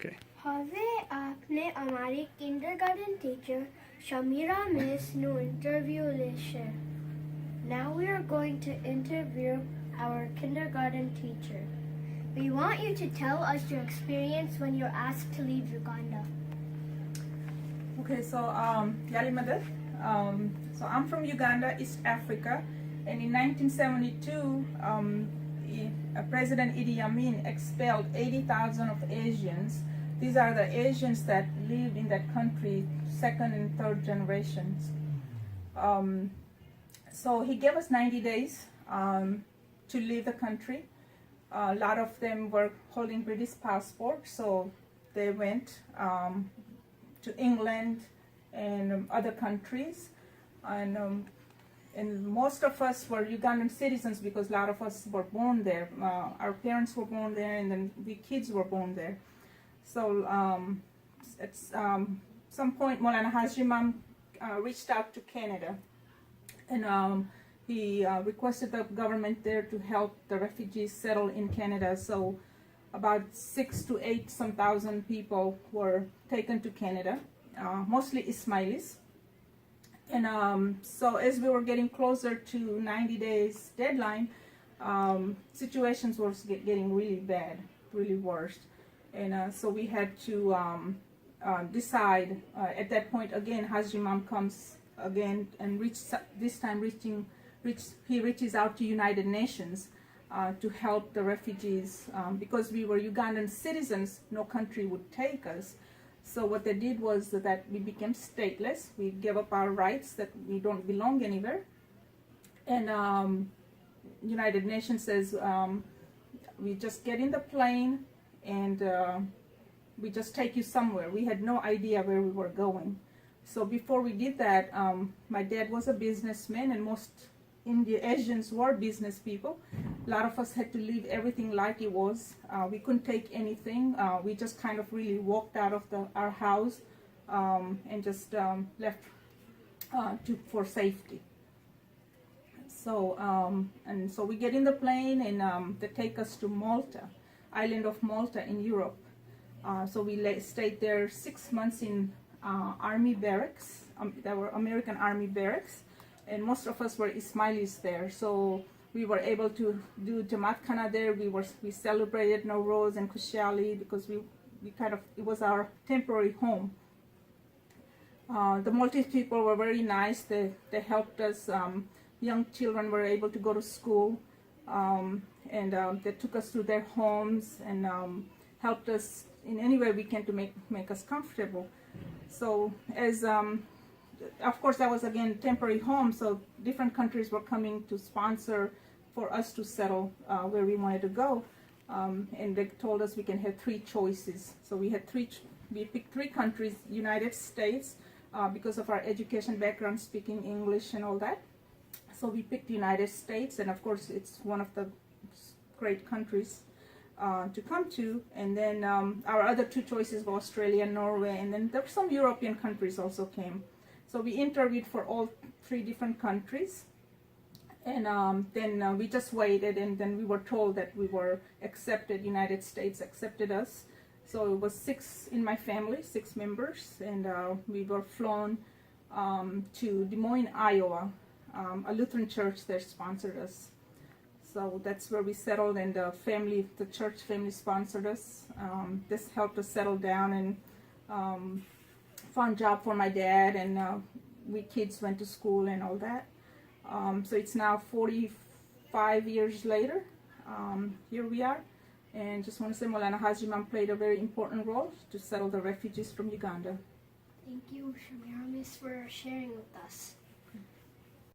Okay. હવે આપને અમારી kindergarten teacher Shamira Miss નું interview લેશે. Now we are going to interview our kindergarten teacher. We want you to tell us your experience when you're asked to leave Uganda. Okay, so Yali Mother. So I'm from Uganda, East Africa, and in 1972, President Idi Amin expelled 80,000 of Asians. These are the Asians that lived in that country, second and third generations. So he gave us 90 days to leave the country. A lot of them were holding British passports, so they went to England and other countries, and most of us were Ugandan citizens because a lot of us were born there. Our parents were born there, and then we kids were born there. So at some point, Molana Hajimam reached out to Canada, and he requested the government there to help the refugees settle in Canada. So about 6,000 to 8,000 people were taken to Canada, mostly Ismailis. And so as we were getting closer to 90 days deadline, situations were getting really bad, really worse. And so we had to decide at that point again. Hajimam comes again and he reaches out to United Nations to help the refugees because we were Ugandan citizens. No country would take us. So what they did was that we became stateless. We gave up our rights that we don't belong anywhere. And United Nations says we just get in the plane and we just take you somewhere. We had no idea where we were going. So before we did that, my dad was a businessman, and most Asians were business people. A lot of us had to leave everything like it was. We couldn't take anything. We just kind of really walked out of our house and just left for safety. So so we get in the plane, and they take us to Malta, island of Malta in Europe. So we stayed there 6 months in army barracks. There were American army barracks, and most of us were Ismailis there. So we were able to do Jamaat Khana there. We celebrated Nowruz and Kushali because it was our temporary home. The Maltese people were very nice. They helped us. Young children were able to go to school, and they took us to their homes and helped us in any way we can to make us comfortable. So as of course that was again temporary home, so different countries were coming to sponsor for us to settle where we wanted to go, and they told us we can have 3 choices. So we picked 3 countries: United States because of our education background, speaking English and all that. So we picked United States, and of course it's one of the great countries to come to. And then our other 2 choices were Australia, Norway, and then there were some European countries also came. So we interviewed for all 3 different countries, and then we just waited, and then we were told that we were accepted. United States accepted us. So it was 6 in my family, 6 members, and we were flown to Des Moines, Iowa. A Lutheran church there sponsored us. So that's where we settled, and the church family sponsored us. This helped us settle down, and found job for my dad, and we kids went to school and all that. So it's now 45 years later. Here we are, and just want to say Molana Hajimam played a very important role to settle the refugees from Uganda. Thank you, Shamira Miss, for sharing with us.